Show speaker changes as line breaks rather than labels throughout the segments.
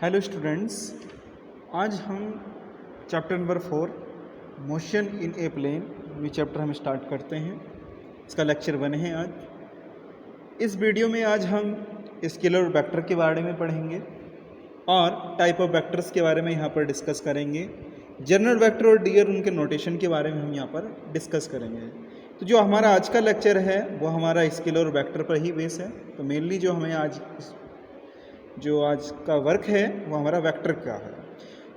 Hello students, आज हम chapter number 4 motion in a plane ये चैप्टर हम स्टार्ट करते हैं। इसका लेक्चर 1 है आज। इस वीडियो में आज हम स्केलर वेक्टर के बारे में पढ़ेंगे और टाइप ऑफ वेक्टर्स के बारे में यहाँ पर डिस्कस करेंगे। जनरल वेक्टर और डियर उनके नोटेशन के बारे में हम यहाँ पर डिस्कस करेंगे। तो जो हमारा आज का लेक्चर है वो हमारा स्केलर वेक्टर पर ही बेस है। तो मेनली जो हमें आज का वर्क है वो हमारा वेक्टर का है।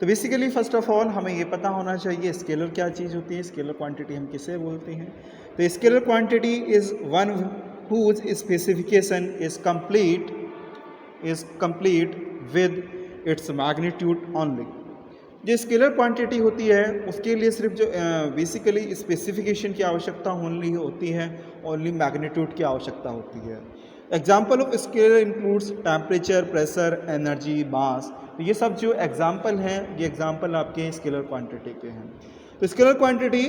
तो बेसिकली फर्स्ट ऑफ ऑल हमें ये पता होना चाहिए स्केलर क्या चीज़ होती है, स्केलर क्वांटिटी हम किसे बोलते हैं। तो scalar quantity is one whose specification is complete with its magnitude only. जो स्केलर क्वांटिटी होती है उसके लिए सिर्फ जो बेसिकली स्पेसिफिकेशन की आवश्यकता ओनली होती है, ओनली मैग्नीट्यूड की आवश्यकता होती है। Example of scalar includes temperature, pressure, energy, mass. तो ये सब जो एग्जाम्पल हैं ये एग्जाम्पल आपके स्केलर क्वांटिटी के हैं। तो स्केलर क्वांटिटी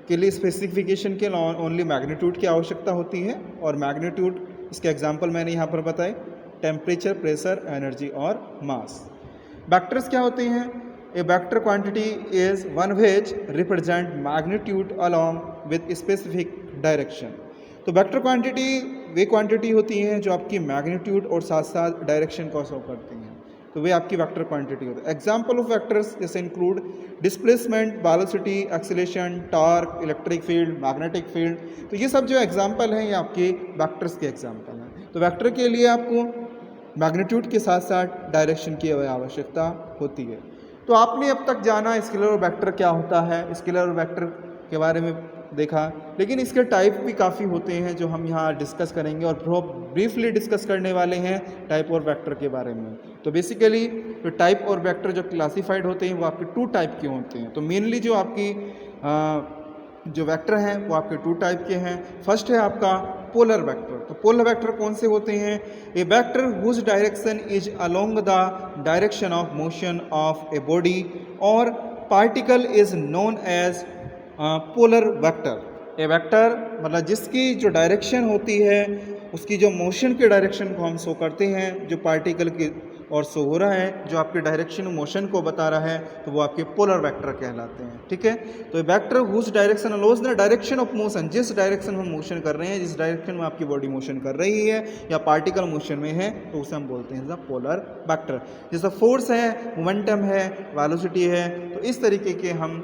के लिए स्पेसिफिकेशन के ओनली मैग्नीट्यूड की आवश्यकता होती है और मैग्नीट्यूड इसके एग्जाम्पल मैंने यहाँ पर बताए, टेम्परेचर, प्रेशर, एनर्जी और मास। वेक्टर्स क्या होते हैं? A vector quantity is one which represent magnitude along with specific direction. तो वेक्टर क्वांटिटी वे क्वांटिटी होती हैं जो आपकी मैग्नीट्यूड और साथ साथ डायरेक्शन को शो करती हैं, तो वे आपकी वेक्टर क्वांटिटी होती है। एग्जाम्पल ऑफ वेक्टर्स जैसे include displacement, velocity, acceleration, torque, electric field, magnetic field. तो ये सब जो एग्जाम्पल हैं ये आपके वेक्टर्स के एग्जाम्पल हैं। तो वेक्टर के लिए आपको मैग्नीट्यूड के साथ साथ डायरेक्शन की आवश्यकता होती है। तो आपने अब तक जाना स्केलर वेक्टर क्या होता है, स्केलर वेक्टर के बारे में देखा, लेकिन इसके टाइप भी काफ़ी होते हैं जो हम यहाँ डिस्कस करेंगे और ब्रीफली डिस्कस करने वाले हैं टाइप और वेक्टर के बारे में। तो बेसिकली जो टाइप और वेक्टर जो क्लासिफाइड होते हैं वो आपके 2 टाइप के होते हैं। तो मेनली जो आपकी जो वेक्टर हैं वो आपके 2 टाइप के हैं। फर्स्ट है आपका पोलर वेक्टर। तो पोलर वेक्टर कौन से होते हैं? A vector whose direction is along the direction of motion of a body और particle is known as polar vector. A vector मतलब जिसकी जो डायरेक्शन होती है उसकी जो मोशन के डायरेक्शन को हम शो करते हैं, जो पार्टिकल की और शो हो रहा है जो आपके डायरेक्शन मोशन को बता रहा है, तो वो आपके पोलर वेक्टर कहलाते हैं। ठीक है, तो वेक्टर हुज डायरेक्शन अलोज द डायरेक्शन ऑफ मोशन, जिस डायरेक्शन में हम मोशन कर रहे हैं, जिस डायरेक्शन में आपकी बॉडी मोशन कर रही है या पार्टिकल मोशन में है, तो उसे हम बोलते हैं द पोलर वेक्टर। जैसा फोर्स है, मोमेंटम है, वेलोसिटी है, तो इस तरीके के हम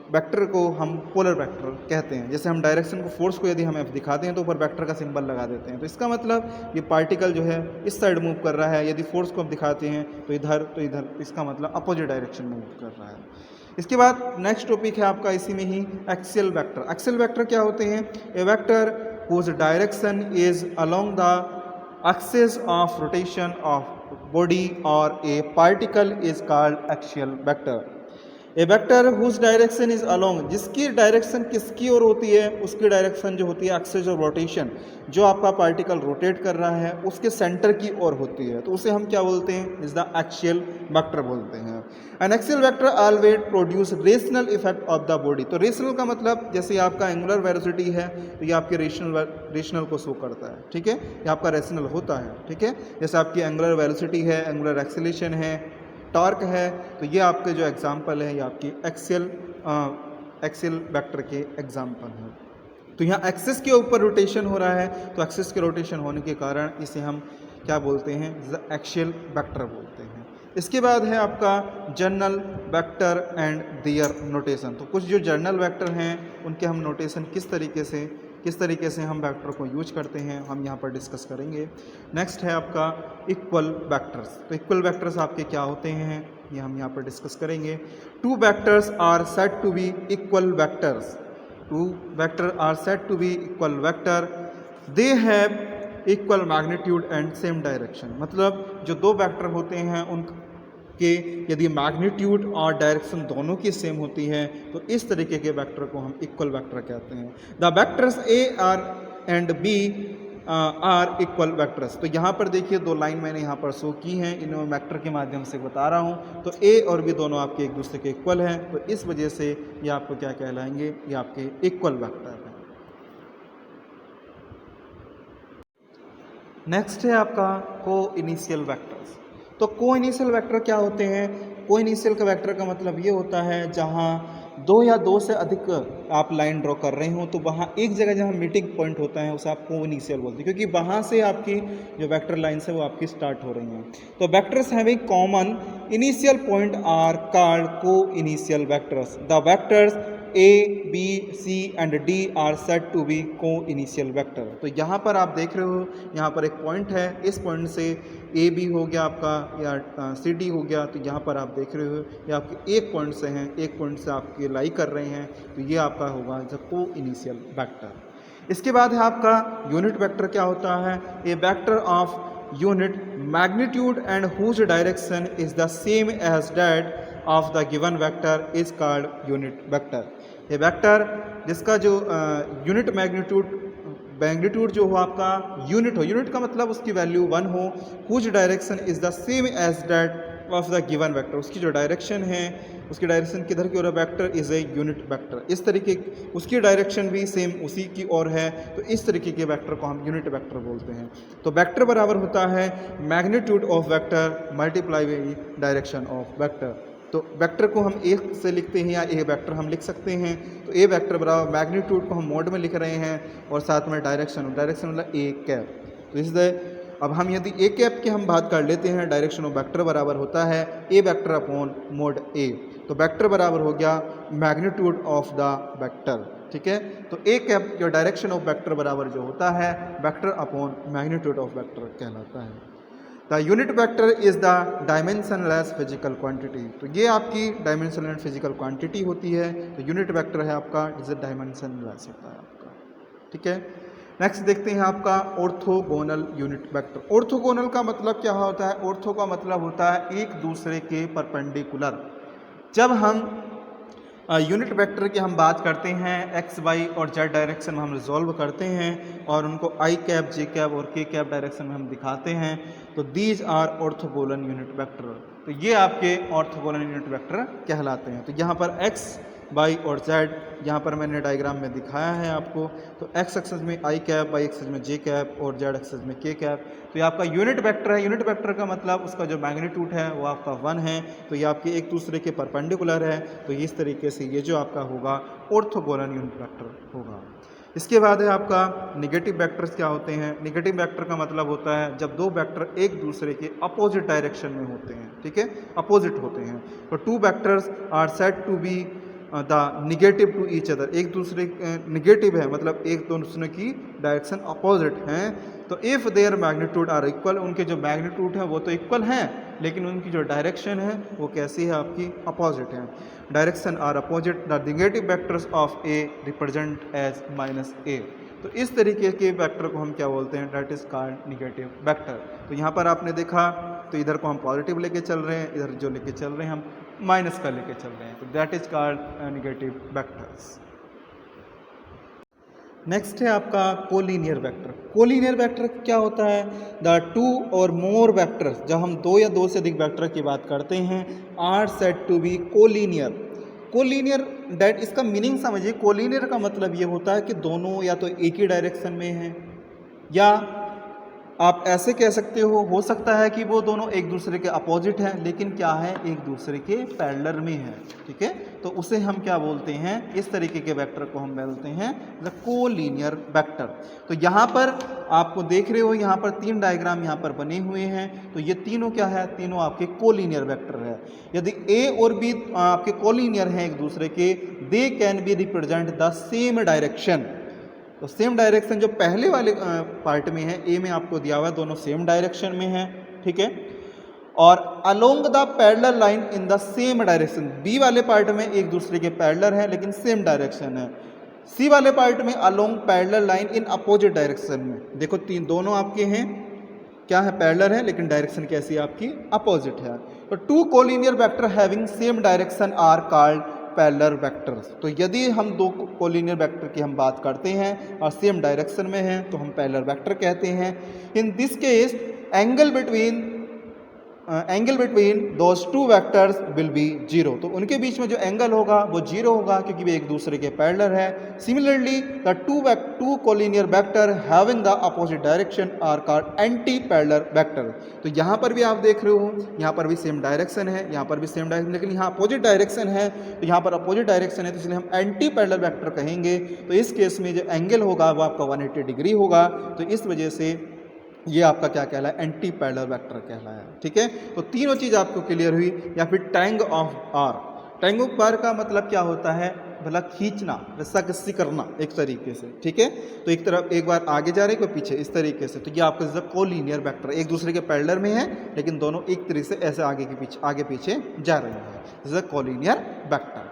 वेक्टर को हम पोलर वेक्टर कहते हैं। जैसे हम डायरेक्शन को, फोर्स को यदि हम F दिखाते हैं तो ऊपर वेक्टर का सिंबल लगा देते हैं, तो इसका मतलब ये पार्टिकल जो है इस साइड मूव कर रहा है। यदि फोर्स को हम दिखाते हैं तो इधर, इसका मतलब अपोजिट डायरेक्शन में मूव कर रहा है। इसके बाद नेक्स्ट टॉपिक है आपका इसी में ही एक्सियल वेक्टर। एक्सियल वेक्टर क्या होते हैं? A vector whose direction is along the axis of rotation of body और a particle is called axial vector. A vector whose direction is along, जिसकी डायरेक्शन किसकी ओर होती है, उसकी डायरेक्शन जो होती है एक्सिस ऑफ रोटेशन, जो आपका पार्टिकल रोटेट कर रहा है उसके सेंटर की ओर होती है, तो उसे हम क्या बोलते हैं? इज द एक्सियल वेक्टर बोलते हैं। N axial vector always produce rational effect of the body. तो रेशनल का मतलब जैसे आपका एंगुलर वेलोसिटी है तो ये आपके रेशनल को शो करता है। ठीक है, ये आपका रेशनल होता है। ठीक है, जैसे आपकी एंगुलर वेलोसिटी है, एंगुलर एक्सीलरेशन है, टॉर्क है, तो ये आपके जो एग्जाम्पल है ये आपकी एक्सियल वेक्टर के एग्जाम्पल हैं। तो यहाँ एक्सिस के ऊपर रोटेशन हो रहा है, तो एक्सिस के रोटेशन होने के कारण इसे हम क्या बोलते हैं? एक्सियल वेक्टर बोलते हैं। इसके बाद है आपका general vector and their notation. तो कुछ जो जर्नल वेक्टर हैं उनके हम नोटेशन किस तरीके से हम वेक्टर को यूज करते हैं हम यहाँ पर डिस्कस करेंगे। नेक्स्ट है आपका इक्वल वेक्टर्स। तो इक्वल वेक्टर्स आपके क्या होते हैं ये हम यहाँ पर डिस्कस करेंगे। 2 vectors are said to be equal vectors. 2 vector are said to be equal vector, they have equal magnitude and same direction. मतलब जो 2 वेक्टर होते हैं उनके यदि मैग्नीट्यूड और डायरेक्शन दोनों की सेम होती है तो इस तरीके के वेक्टर को हम इक्वल वेक्टर कहते हैं। The vectors A R and B are equal vectors. तो यहाँ पर देखिए 2 लाइन मैंने यहाँ पर शो की हैं, इन्हें वेक्टर के माध्यम से बता रहा हूँ। तो ए और बी दोनों आपके एक दूसरे के इक्वल हैं, तो इस वजह से ये आपको क्या कहलाएंगे? ये आपके इक्वल वेक्टर हैं। नेक्स्ट है आपका को इनिशियल वेक्टर्स। तो कोइनिशियल वेक्टर क्या होते हैं? कोइनिशियल का वेक्टर का मतलब ये होता है जहाँ दो या दो से अधिक आप लाइन ड्रॉ कर रहे हो तो वहाँ एक जगह जहाँ मीटिंग पॉइंट होता है उसे आप कोइनिशियल बोलते हैं, क्योंकि वहाँ से आपकी जो वेक्टर लाइन्स है वो आपकी स्टार्ट हो रही हैं। तो vectors having common initial point are called coinitial vectors. The vectors A B C and D are said to be coinitial vector. तो यहाँ पर आप देख रहे हो, यहाँ पर एक पॉइंट है, इस पॉइंट से ए बी हो गया आपका या सी डी हो गया, तो यहाँ पर आप देख रहे हो ये आपके एक पॉइंट से हैं, एक पॉइंट से आपके लाई कर रहे हैं, तो ये आपका होगा द को इनिशियल वेक्टर। इसके बाद है आपका यूनिट वेक्टर। क्या होता है? A vector of unit magnitude and whose direction is the same as that of the given vector is called unit vector. ये वेक्टर जिसका जो यूनिट मैग्नीट्यूड जो हो आपका यूनिट हो, यूनिट का मतलब उसकी वैल्यू 1 हो, whose direction is the same as that of the given vector, उसकी जो डायरेक्शन है उसकी डायरेक्शन किधर की ओर है? Vector is a unit vector. इस तरीके उसकी डायरेक्शन भी सेम उसी की ओर है, तो इस तरीके के वेक्टर को हम यूनिट वेक्टर बोलते हैं। तो वेक्टर बराबर होता है magnitude of vector multiply by direction of vector. तो वेक्टर को हम एक से लिखते हैं या ए वेक्टर हम लिख सकते हैं, तो ए वेक्टर बराबर मैग्नीट्यूड को हम मोड में लिख रहे हैं और साथ में डायरेक्शन मतलब ए कैप। तो इसलिए अब हम यदि ए कैप की हम बात कर लेते हैं, डायरेक्शन ऑफ वेक्टर बराबर होता है ए वेक्टर अपॉन मोड ए। तो वेक्टर बराबर हो गया मैग्नीट्यूड ऑफ द वेक्टर, ठीक है। तो ए कैप जो डायरेक्शन ऑफ वेक्टर बराबर जो होता है vector upon magnitude of vector कहलाता है। The unit vector is the dimensionless physical quantity. तो ये आपकी डायमेंशनलेस फिजिकल क्वांटिटी होती है, तो यूनिट वेक्टर है आपका जिसे डायमेंशनलेस होता है आपका, ठीक है। नेक्स्ट देखते हैं आपका ऑर्थोगोनल यूनिट वेक्टर। ऑर्थोगोनल का मतलब क्या होता है? ऑर्थो का मतलब होता है एक दूसरे के परपेंडिकुलर। जब हम यूनिट वेक्टर की हम बात करते हैं एक्स वाई और जेड डायरेक्शन में हम रिजॉल्व करते हैं और उनको आई कैप जे कैप और के कैप डायरेक्शन में हम दिखाते हैं, तो these are orthogonal unit vector. तो ये आपके ऑर्थोगोनल यूनिट वेक्टर कहलाते हैं। तो यहाँ पर एक्स वाई और जेड यहाँ पर मैंने डायग्राम में दिखाया है आपको, तो एक्स एक्सिस में आई कैप, वाई एक्सिस में जे कैप और जेड एक्सिस में के कैप। तो ये आपका यूनिट वेक्टर है। यूनिट वेक्टर का मतलब उसका जो मैग्नीट्यूड है वो आपका 1 है, तो ये आपके एक दूसरे के परपेंडिकुलर है। तो इस तरीके से ये जो आपका होगा ऑर्थोगोनल यूनिट वेक्टर होगा। इसके बाद है आपका निगेटिव वेक्टर्स। क्या होते हैं? निगेटिव वेक्टर का मतलब होता है जब दो वेक्टर एक दूसरे के अपोजिट डायरेक्शन में होते हैं, ठीक है, अपोजिट होते हैं। तो two vectors are said to be the negative to each other. एक दूसरे निगेटिव है मतलब एक दूसरे की डायरेक्शन अपोजिट हैं। तो if their magnitude are equal, उनके जो मैग्नीट्यूड है वो तो इक्वल हैं, लेकिन उनकी जो डायरेक्शन है वो कैसी है? आपकी अपोजिट है। Direction are opposite, the negative vectors of A represent as -a। तो इस तरीके के वेक्टर को हम क्या बोलते हैं? That is called negative vector. तो यहाँ पर आपने देखा, तो इधर को हम पॉजिटिव लेके चल रहे हैं, इधर जो लेके चल रहे हैं हम माइनस का लेके चल रहे हैं, तो that is called negative vectors. Next है आपका कोलिनियर वेक्टर। कोलिनियर वेक्टर क्या होता है? द टू और मोर वेक्टर्स, जब हम दो या दो से अधिक वेक्टर की बात करते हैं, are said to be collinear. Collinear that इसका मीनिंग समझिए। कोलिनियर का मतलब ये होता है कि दोनों या तो एक ही डायरेक्शन में हैं, या आप ऐसे कह सकते हो सकता है कि वो दोनों एक दूसरे के अपोजिट हैं, लेकिन क्या है? एक दूसरे के पैरेलल में है, ठीक है। तो उसे हम क्या बोलते हैं? इस तरीके के वेक्टर को हम बोलते हैं द कोलिनियर वेक्टर। तो यहाँ पर आपको देख रहे हो, यहाँ पर 3 डायग्राम यहाँ पर बने हुए हैं, तो ये तीनों क्या है? तीनों आपके कोलिनियर वेक्टर है। यदि ए और बी आपके कोलिनियर हैं एक दूसरे के, they can be represent the same direction. तो सेम डायरेक्शन जो पहले वाले पार्ट में है, ए में आपको दिया हुआ है, दोनों सेम डायरेक्शन में है, ठीक है। और along the parallel line in the same direction, B वाले पार्ट में एक दूसरे के पैरेलल है लेकिन सेम डायरेक्शन है। सी वाले पार्ट में along parallel line in opposite direction में। देखो दोनों आपके हैं क्या है? पैरेलल है, लेकिन डायरेक्शन कैसी है? आपकी अपोजिट है। तो two collinear vector having same direction are called parallel vectors. तो यदि हम दो कोलिनियर वेक्टर की हम बात करते हैं और सेम डायरेक्शन में हैं, तो हम पैरेलल वेक्टर कहते हैं। In this case angle between angle between those two vectors will be zero, तो उनके बीच में जो एंगल होगा वो जीरो होगा क्योंकि वे एक दूसरे के पैरेलल है। Similarly the two collinear vector having the opposite direction are called anti parallel vector. तो यहाँ पर भी आप देख रहे हो, यहाँ पर भी सेम डायरेक्शन है, यहाँ पर भी सेम डायरेक्शन, लेकिन यहाँ अपोजिट डायरेक्शन है, तो यहाँ पर अपोजिट डायरेक्शन है तो इसलिए हम एंटी पैरेलल वेक्टर कहेंगे। तो इस केस में जो एंगल होगा वो आपका 180 डिग्री होगा, तो इस वजह से ये आपका क्या कहलाया, एंटी पैरेलल वेक्टर कहलाया। ठीक है, तो तीनों चीज़ आपको क्लियर हुई। या फिर tang of R, tang of R का मतलब क्या होता है, भला खींचना, रस्साकस्सी करना एक तरीके से। ठीक है, तो एक तरफ एक बार आगे जा रहे हैं कोई पीछे, इस तरीके से। तो ये आपका जैसे कोलिनियर वेक्टर एक दूसरे के पैरेलल में है लेकिन दोनों एक तरीके से ऐसे आगे पीछे जा रहे हैं, जैसे कोलिनियर वेक्टर।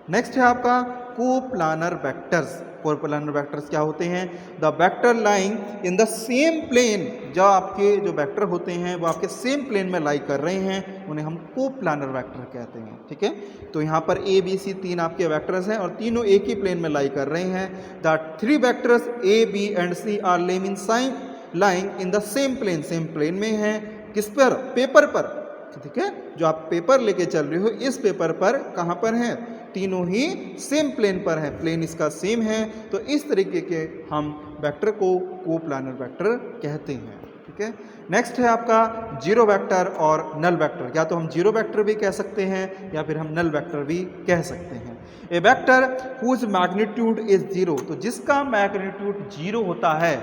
नेक्स्ट है आपका कोप्लानर वेक्टर्स। कोप्लानर वेक्टर्स क्या होते हैं, the vector lying in the same plane, जो आपके जो वेक्टर होते हैं वो आपके सेम प्लेन में लाई कर रहे हैं, उन्हें हम कोप्लानर वेक्टर कहते हैं। ठीक है, तो यहाँ पर ए बी सी तीन आपके वेक्टर्स हैं और तीनों एक ही प्लेन में लाई कर रहे हैं। The three vectors A B and C are lying in the same plane में है, किस पर, पेपर पर। ठीक है, जो आप पेपर लेके चल रहे हो इस पेपर पर कहाँ पर है, तीनों ही सेम प्लेन पर है, प्लेन इसका सेम है, तो इस तरीके के हम वेक्टर को कोप्लानर वेक्टर कहते हैं। ठीक है, नेक्स्ट है आपका जीरो वेक्टर और नल वेक्टर। या तो हम जीरो वेक्टर भी कह सकते हैं या फिर हम नल वेक्टर भी कह सकते हैं। A vector whose magnitude is zero, तो जिसका मैग्नीट्यूड जीरो होता है,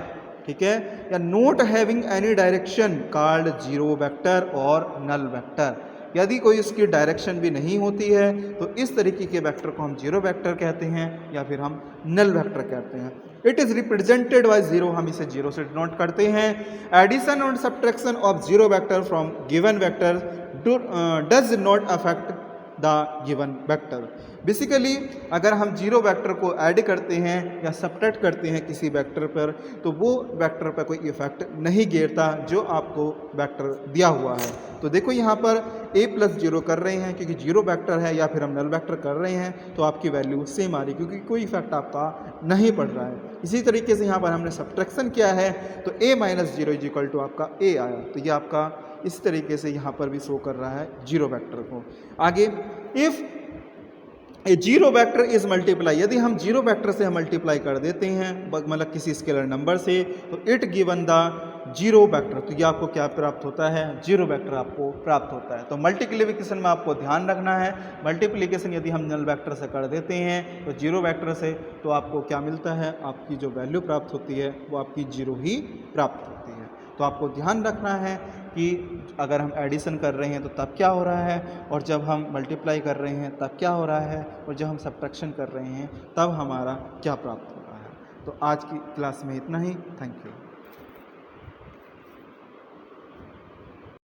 ठीक है, या not having any direction called zero vector और नल वेक्टर। यदि कोई इसकी डायरेक्शन भी नहीं होती है तो इस तरीके के वेक्टर को हम जीरो वेक्टर कहते हैं या फिर हम नल वेक्टर कहते हैं। It is represented by zero, हम इसे जीरो से डिनोट करते हैं। एडिशन और subtraction of zero vector from given vector does not affect the given vector. Basically अगर हम जीरो वेक्टर को ऐड करते हैं या सब्ट्रैक्ट करते हैं किसी वेक्टर पर तो वो वेक्टर पर कोई इफेक्ट नहीं गिरता जो आपको वेक्टर दिया हुआ है। तो देखो यहाँ पर a प्लस जीरो कर रहे हैं क्योंकि जीरो वेक्टर है, या फिर हम नल वेक्टर कर रहे हैं तो आपकी वैल्यू सेम आ रही क्योंकि कोई इफेक्ट आपका नहीं पड़ रहा है। इसी तरीके से यहाँ पर हमने सब्ट्रैक्शन किया है तो a minus zero is equal to आपका a आया, तो ये आपका इस तरीके से यहाँ पर भी शो कर रहा है जीरो वेक्टर को। आगे if A zero vector is multiply, यदि हम जीरो वेक्टर से मल्टीप्लाई कर देते हैं मतलब किसी स्केलर नंबर से, तो it given the zero vector, तो ये आपको क्या प्राप्त होता है, जीरो वेक्टर आपको प्राप्त होता है। तो मल्टीप्लिकेशन में आपको ध्यान रखना है, मल्टीप्लिकेशन यदि हम नल वेक्टर से कर देते हैं तो जीरो वेक्टर से, तो आपको क्या मिलता है, आपकी जो वैल्यू प्राप्त होती है वो आपकी जीरो ही प्राप्त होती है। तो आपको ध्यान रखना है कि अगर हम एडिशन कर रहे हैं तो तब क्या हो रहा है, और जब हम मल्टीप्लाई कर रहे हैं तब क्या हो रहा है, और जब हम सब्ट्रैक्शन कर रहे हैं तब हमारा क्या प्राप्त हो रहा है। तो आज की क्लास में इतना ही। Thank you.